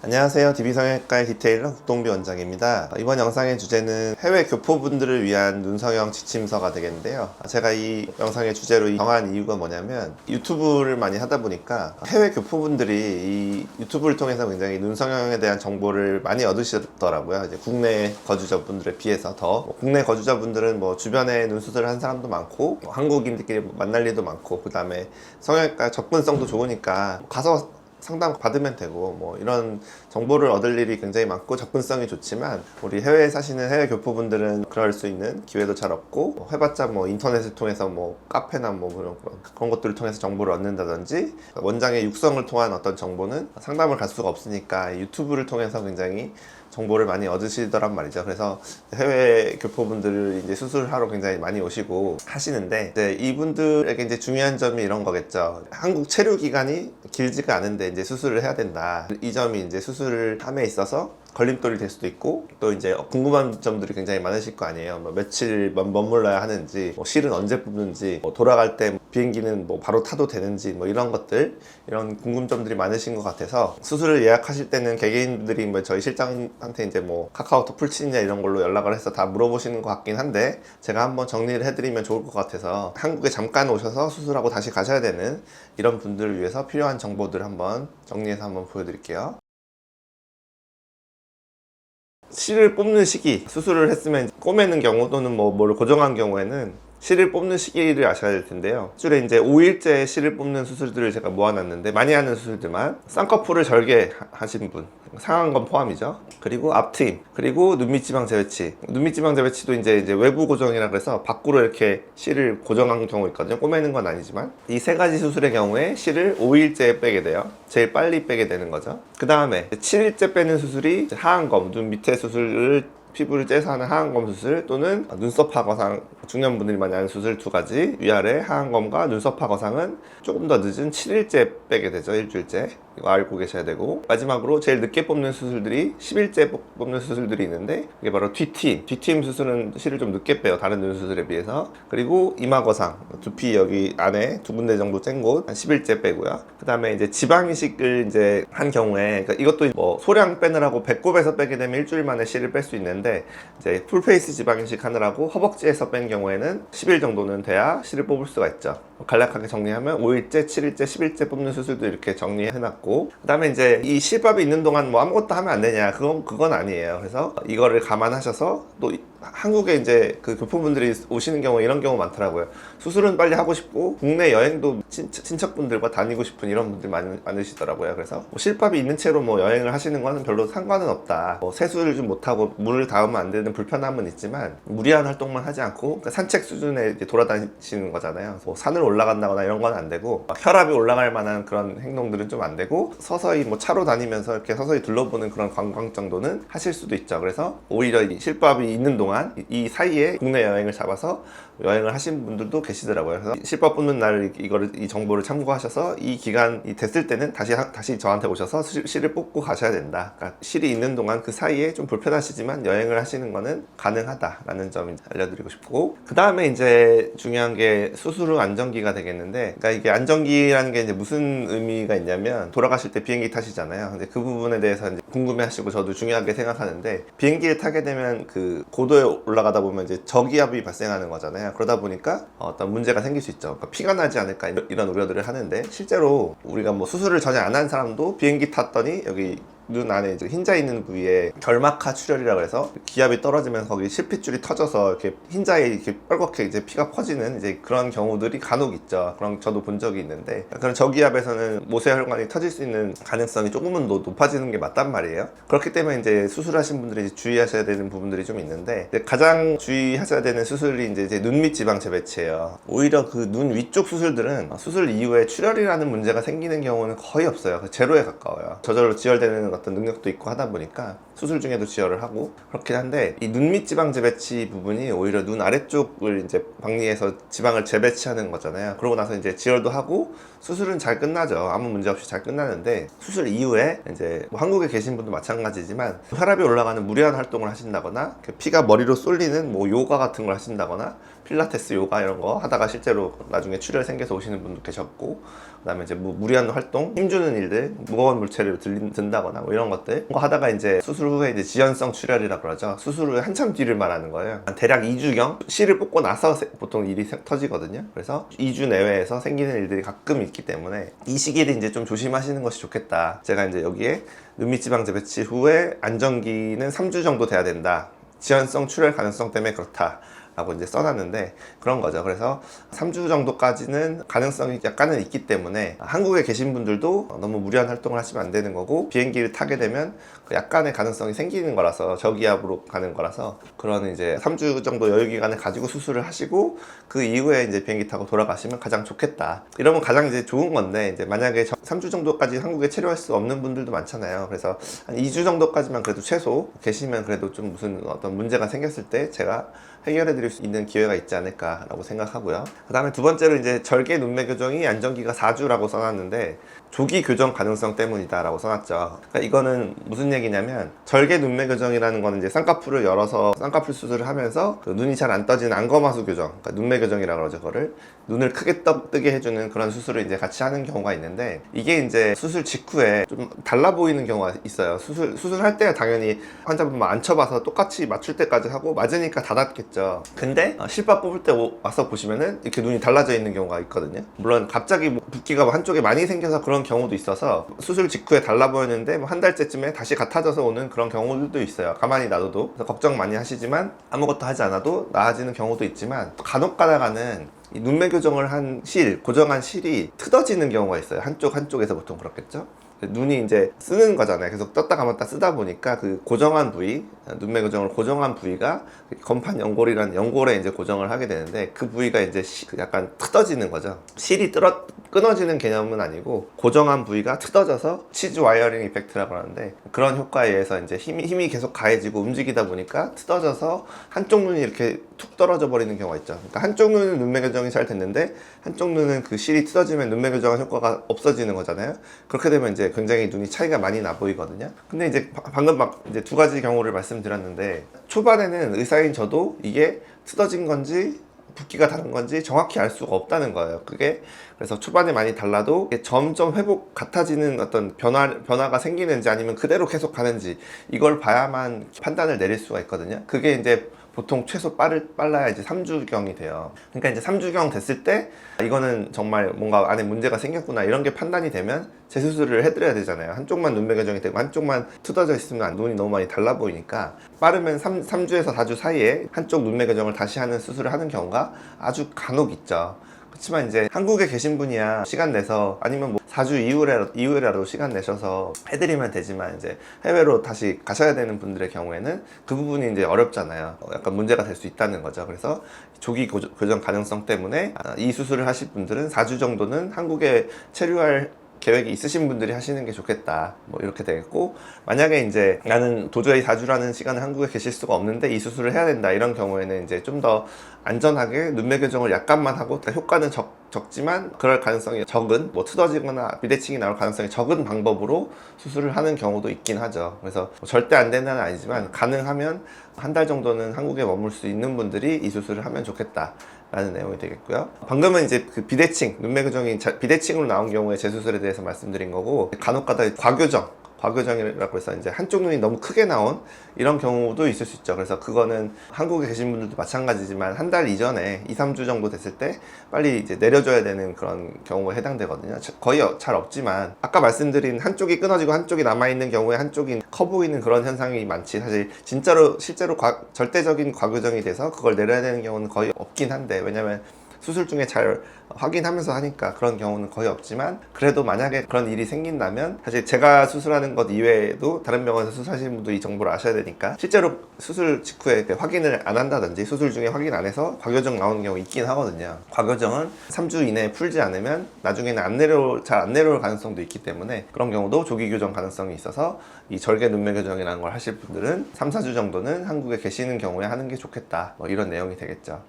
안녕하세요. DB성형외과의 디테일러 국동비 원장입니다. 이번 영상의 주제는 해외 교포분들을 위한 눈성형 지침서가 되겠는데요. 제가 이 영상의 주제로 정한 이유가 뭐냐면 유튜브를 많이 하다 보니까 해외 교포분들이 이 유튜브를 통해서 굉장히 눈성형에 대한 정보를 많이 얻으시더라고요. 이제 국내 거주자분들에 비해서 더 국내 거주자분들은 뭐 주변에 눈수술을 한 사람도 많고 한국인들끼리 만날 일도 많고, 그 다음에 성형외과 접근성도 좋으니까 가서 상담 받으면 되고 뭐 이런 정보를 얻을 일이 굉장히 많고 접근성이 좋지만, 우리 해외에 사시는 해외 교포분들은 그럴 수 있는 기회도 잘 없고, 해봤자 뭐 인터넷을 통해서 뭐 카페나 뭐 그런 것들을 통해서 정보를 얻는다든지, 원장의 육성을 통한 어떤 정보는 상담을 갈 수가 없으니까 유튜브를 통해서 굉장히 정보를 많이 얻으시더란 말이죠. 그래서 해외 교포분들을 이제 수술하러 굉장히 많이 오시고 하시는데, 이제 이분들에게 이제 중요한 점이 이런 거겠죠. 한국 체류 기간이 길지가 않은데 이제 수술을 해야 된다. 이 점이 이제 수술을 함에 있어서 걸림돌이 될 수도 있고, 또 이제 궁금한 점들이 굉장히 많으실 거 아니에요. 뭐 며칠 머물러야 하는지, 뭐 실은 언제 뽑는지, 뭐 돌아갈 때 비행기는 뭐 바로 타도 되는지, 뭐 이런 것들, 이런 궁금점들이 많으신 것 같아서 수술을 예약하실 때는 개개인들이 뭐 저희 실장한테 이제 뭐 카카오톡 풀치냐 이런 걸로 연락을 해서 다 물어보시는 것 같긴 한데, 제가 한번 정리를 해드리면 좋을 것 같아서 한국에 잠깐 오셔서 수술하고 다시 가셔야 되는 이런 분들을 위해서 필요한 정보들 한번 정리해서 한번 보여드릴게요. 실을 뽑는 시기, 수술을 했으면 꼬매는 경우 또는 뭐를 고정한 경우에는 실을 뽑는 시기를 아셔야 될 텐데요. 일주일에 이제 5일째 실을 뽑는 수술들을 제가 모아놨는데, 많이 하는 수술들만 쌍꺼풀을 절개하신 분, 상안검 포함이죠. 그리고 앞트임, 그리고 눈밑지방 재배치. 눈밑지방 재배치도 이제 외부 고정이라 그래서 밖으로 이렇게 실을 고정한 경우 있거든요. 꼬매는 건 아니지만 이 세 가지 수술의 경우에 실을 5일째 빼게 돼요. 제일 빨리 빼게 되는 거죠. 그 다음에 7일째 빼는 수술이 하안검, 눈 밑에 수술을 피부를 째서 하는 하안검 수술, 또는 눈썹화 거상, 중년분들이 많이 하는 수술 두 가지, 위아래 하안검과 눈썹화 거상은 조금 더 늦은 7일째 빼게 되죠. 일주일째. 이거 알고 계셔야 되고, 마지막으로 제일 늦게 뽑는 수술들이 10일째 뽑는 수술들이 있는데, 이게 바로 뒤트임 수술은 실을 좀 늦게 빼요, 다른 눈 수술에 비해서. 그리고 이마 거상, 두피 여기 안에 두 군데 정도 짠 곳 한 10일째 빼고요. 그 다음에 이제 지방 이식을 이제 한 경우에, 그러니까 이것도 뭐 소량 빼느라고 배꼽에서 빼게 되면 일주일 만에 실을 뺄 수 있는데, 이제 풀페이스 지방 이식 하느라고 허벅지에서 뺀 경우에는 10일 정도는 돼야 실을 뽑을 수가 있죠. 간략하게 정리하면 5일째, 7일째, 10일째 뽑는 수술도 이렇게 정리해놨고, 그 다음에 이제 이 실밥이 있는 동안 뭐 아무것도 하면 안 되냐, 그건 아니에요. 그래서 이거를 감안하셔서, 또 한국에 이제 그 교포분들이 오시는 경우에 이런 경우 많더라고요. 수술은 빨리 하고 싶고 국내 여행도 친척분들과 다니고 싶은 이런 분들 많으시더라고요. 그래서 뭐 실밥이 있는 채로 뭐 여행을 하시는 거는 별로 상관은 없다. 뭐 세수를 좀 못하고 물을 닿으면 안 되는 불편함은 있지만 무리한 활동만 하지 않고, 그러니까 산책 수준에 이제 돌아다니시는 거잖아요. 뭐 산을 올라간다거나 이런 건 안 되고, 혈압이 올라갈 만한 그런 행동들은 좀 안 되고, 서서히 뭐 차로 다니면서 이렇게 서서히 둘러보는 그런 관광 정도는 하실 수도 있죠. 그래서 오히려 이 실밥이 있는 동안 이 사이에 국내 여행을 잡아서 여행을 하신 분들도 계시더라고요. 그래서 실밥 뽑는 날 이 정보를 참고하셔서 이 기간이 됐을 때는 다시 저한테 오셔서 실을 뽑고 가셔야 된다. 그러니까 실이 있는 동안 그 사이에 좀 불편하시지만 여행을 하시는 거는 가능하다라는 점 알려드리고 싶고, 그 다음에 이제 중요한 게 수술 후 안정기가 되겠는데, 그러니까 이게 안정기라는 게 이제 무슨 의미가 있냐면, 돌아가실 때 비행기 타시잖아요. 근데 그 부분에 대해서 이제 궁금해하시고 저도 중요하게 생각하는데, 비행기를 타게 되면 그 고도에 올라가다 보면 이제 저기압이 발생하는 거잖아요. 그러다 보니까 어떤 문제가 생길 수 있죠. 그러니까 피가 나지 않을까 이런 우려들을 하는데, 실제로 우리가 뭐 수술을 전혀 안 한 사람도 비행기 탔더니 여기 눈 안에 이제 흰자 있는 부위에 결막하 출혈이라고 해서 기압이 떨어지면서 거기 실핏줄이 터져서 이렇게 흰자에 이렇게 빨갛게 이제 피가 퍼지는 이제 그런 경우들이 간혹 있죠. 그런 저도 본 적이 있는데, 그런 저기압에서는 모세혈관이 터질 수 있는 가능성이 조금은 더 높아지는 게 맞단 말이에요. 그렇기 때문에 이제 수술하신 분들이 이제 주의하셔야 되는 부분들이 좀 있는데, 가장 주의하셔야 되는 수술이 이제 눈밑 지방 재배치예요. 오히려 그 눈 위쪽 수술들은 수술 이후에 출혈이라는 문제가 생기는 경우는 거의 없어요. 제로에 가까워요. 저절로 지혈되는 어떤 능력도 있고 하다 보니까 수술 중에도 지혈을 하고 그렇긴 한데, 이 눈 밑 지방 재배치 부분이 오히려 눈 아래쪽을 이제 박리해서 지방을 재배치하는 거잖아요. 그러고 나서 이제 지혈도 하고 수술은 잘 끝나죠. 아무 문제 없이 잘 끝나는데, 수술 이후에 이제 뭐 한국에 계신 분도 마찬가지지만 혈압이 올라가는 무리한 활동을 하신다거나 피가 머리로 쏠리는 뭐 요가 같은 걸 하신다거나 필라테스, 요가 이런 거 하다가 실제로 나중에 출혈 생겨서 오시는 분도 계셨고, 그 다음에 이제 뭐 무리한 활동, 힘주는 일들, 무거운 물체를 든다거나 뭐 이런 것들 하다가 이제 수술 후에 이제 지연성 출혈이라 그러죠. 수술 후에 한참 뒤를 말하는 거예요. 대략 2주경 실을 뽑고 나서 보통 일이 터지거든요. 그래서 2주 내외에서 생기는 일들이 가끔 있기 때문에 이 시기를 이제 좀 조심하시는 것이 좋겠다. 제가 이제 여기에 눈밑지방 재배치 후에 안정기는 3주 정도 돼야 된다. 지연성 출혈 가능성 때문에 그렇다 라고 이제 써놨는데, 그런 거죠. 그래서 3주 정도까지는 가능성이 약간은 있기 때문에 한국에 계신 분들도 너무 무리한 활동을 하시면 안 되는 거고, 비행기를 타게 되면 약간의 가능성이 생기는 거라서, 저기압으로 가는 거라서 그런 이제 3주 정도 여유 기간을 가지고 수술을 하시고 그 이후에 이제 비행기 타고 돌아가시면 가장 좋겠다. 이러면 가장 이제 좋은 건데, 이제 만약에 3주 정도까지 한국에 체류할 수 없는 분들도 많잖아요. 그래서 한 2주 정도까지만 그래도 최소 계시면 그래도 좀 무슨 어떤 문제가 생겼을 때 제가 해결해 드릴 수 있는 기회가 있지 않을까라고 생각하고요. 그 다음에 두 번째로 이제 절개 눈매 교정이 안정기가 4주라고 써놨는데, 조기 교정 가능성 때문이다 라고 써놨죠. 그러니까 이거는 무슨 얘기냐면, 절개 눈매 교정이라는 거는 이제 쌍꺼풀을 열어서 쌍꺼풀 수술을 하면서 그 눈이 잘 안 떠지는 안검하수 교정, 그러니까 눈매 교정이라고 그러죠. 그거를 눈을 크게 뜨게 해주는 그런 수술을 이제 같이 하는 경우가 있는데, 이게 이제 수술 직후에 좀 달라 보이는 경우가 있어요. 수술할 때 당연히 환자분 앉혀봐서 똑같이 맞출 때까지 하고 맞으니까 다 낫겠죠. 근데 실밥 뽑을 때 와서 보시면은 이렇게 눈이 달라져 있는 경우가 있거든요. 물론 갑자기 뭐 붓기가 한쪽에 많이 생겨서 그런 경우도 있어서 수술 직후에 달라 보였는데 뭐 한 달째쯤에 다시 같아져서 오는 그런 경우들도 있어요. 가만히 놔둬도. 그래서 걱정 많이 하시지만 아무것도 하지 않아도 나아지는 경우도 있지만, 간혹 가다가는 이 눈매 교정을 한 고정한 실이 트어지는 경우가 있어요. 한쪽에서 보통 그렇겠죠. 눈이 이제 쓰는 거잖아요. 계속 떴다 감았다 쓰다 보니까 그 고정한 부위, 눈매 교정을 고정한 부위가 건판 연골이라는 연골에 이제 고정을 하게 되는데, 그 부위가 이제 약간 트어지는 거죠. 실이 끊어지는 개념은 아니고 고정한 부위가 트어져서 치즈 와이어링 이펙트라고 하는데, 그런 효과에 의해서 이제 힘이 계속 가해지고 움직이다 보니까 트어져서 한쪽 눈이 이렇게 툭 떨어져 버리는 경우가 있죠. 그러니까 한쪽 눈은 눈매 교정이 잘 됐는데 한쪽 눈은 그 실이 트어지면 눈매 교정한 효과가 없어지는 거잖아요. 그렇게 되면 이제 굉장히 눈이 차이가 많이 나 보이거든요. 근데 이제 방금 막 이제 두 가지 경우를 말씀드렸는데, 초반에는 의사인 저도 이게 트어진 건지 붓기가 다른 건지 정확히 알 수가 없다는 거예요. 그게 그래서 초반에 많이 달라도 점점 회복 같아지는 어떤 변화가 생기는지 아니면 그대로 계속 가는지, 이걸 봐야만 판단을 내릴 수가 있거든요. 그게 이제 보통 최소 빨라야 이제 3주경이 돼요. 그러니까 이제 3주경 됐을 때 이거는 정말 뭔가 안에 문제가 생겼구나, 이런 게 판단이 되면 재수술을 해드려야 되잖아요. 한쪽만 눈매 교정이 되고 한쪽만 트어져 있으면 눈이 너무 많이 달라 보이니까, 빠르면 3주에서 4주 사이에 한쪽 눈매 교정을 다시 하는 수술을 하는 경우가 아주 간혹 있죠. 그렇지만 이제 한국에 계신 분이야 시간 내서, 아니면 뭐 4주 이후에라도 시간 내셔서 해드리면 되지만, 이제 해외로 다시 가셔야 되는 분들의 경우에는 그 부분이 이제 어렵잖아요. 약간 문제가 될 수 있다는 거죠. 그래서 조기 교정 가능성 때문에 이 수술을 하실 분들은 4주 정도는 한국에 체류할 계획이 있으신 분들이 하시는 게 좋겠다, 뭐 이렇게 되겠고, 만약에 이제 나는 도저히 4주라는 시간을 한국에 계실 수가 없는데 이 수술을 해야 된다, 이런 경우에는 이제 좀 더 안전하게 눈매 교정을 약간만 하고, 효과는 적지만 그럴 가능성이 적은, 뭐 트어지거나 비대칭이 나올 가능성이 적은 방법으로 수술을 하는 경우도 있긴 하죠. 그래서 뭐 절대 안 되는 건 아니지만, 가능하면 한 달 정도는 한국에 머물 수 있는 분들이 이 수술을 하면 좋겠다 라는 내용이 되겠고요. 방금은 이제 그 비대칭, 눈매 교정이 비대칭으로 나온 경우에 재수술에 대해서 말씀드린 거고, 간혹가다 과교정이라고 해서 이제 한쪽 눈이 너무 크게 나온 이런 경우도 있을 수 있죠. 그래서 그거는 한국에 계신 분들도 마찬가지지만 한 달 이전에 2, 3주 정도 됐을 때 빨리 이제 내려줘야 되는 그런 경우에 해당되거든요. 거의 잘 없지만, 아까 말씀드린 한쪽이 끊어지고 한쪽이 남아있는 경우에 한쪽이 커 보이는 그런 현상이 많지, 사실 실제로 절대적인 과교정이 돼서 그걸 내려야 되는 경우는 거의 없긴 한데, 왜냐면 수술 중에 잘 확인하면서 하니까 그런 경우는 거의 없지만, 그래도 만약에 그런 일이 생긴다면 사실 제가 수술하는 것 이외에도 다른 병원에서 수술하시는 분도 이 정보를 아셔야 되니까, 실제로 수술 직후에 확인을 안 한다든지 수술 중에 확인 안 해서 과교정 나오는 경우 있긴 하거든요. 과교정은 3주 이내에 풀지 않으면 나중에는 잘 안 내려올 가능성도 있기 때문에, 그런 경우도 조기 교정 가능성이 있어서 이 절개 눈매 교정이라는 걸 하실 분들은 3, 4주 정도는 한국에 계시는 경우에 하는 게 좋겠다, 뭐 이런 내용이 되겠죠.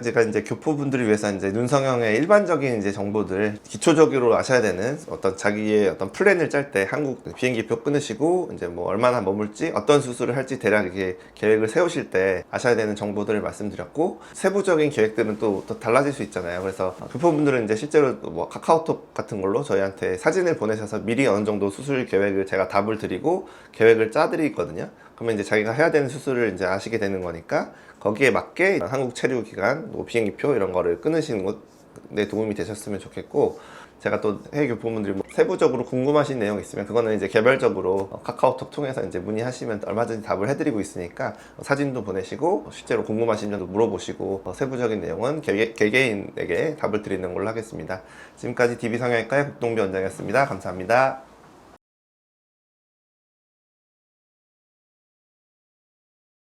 제가 이제 교포분들을 위해서 이제 눈성형의 일반적인 이제 정보들, 기초적으로 아셔야 되는 어떤 자기의 어떤 플랜을 짤 때, 한국 비행기표 끊으시고 이제 뭐 얼마나 머물지, 어떤 수술을 할지 대략 이렇게 계획을 세우실 때 아셔야 되는 정보들을 말씀드렸고, 세부적인 계획들은 또 달라질 수 있잖아요. 그래서 교포분들은 이제 실제로 뭐 카카오톡 같은 걸로 저희한테 사진을 보내셔서 미리 어느 정도 수술 계획을 제가 답을 드리고 계획을 짜드리거든요. 그러면 이제 자기가 해야 되는 수술을 이제 아시게 되는 거니까, 거기에 맞게 한국 체류 기간, 뭐 비행기표 이런 거를 끊으시는 것에 도움이 되셨으면 좋겠고, 제가 또 해외 교포분들이 뭐 세부적으로 궁금하신 내용 있으면 그거는 이제 개별적으로 카카오톡 통해서 이제 문의하시면 얼마든지 답을 해드리고 있으니까, 사진도 보내시고 실제로 궁금하신 점도 물어보시고, 세부적인 내용은 개개인에게 답을 드리는 걸로 하겠습니다. 지금까지 DB성형외과의 국동비 원장이었습니다. 감사합니다.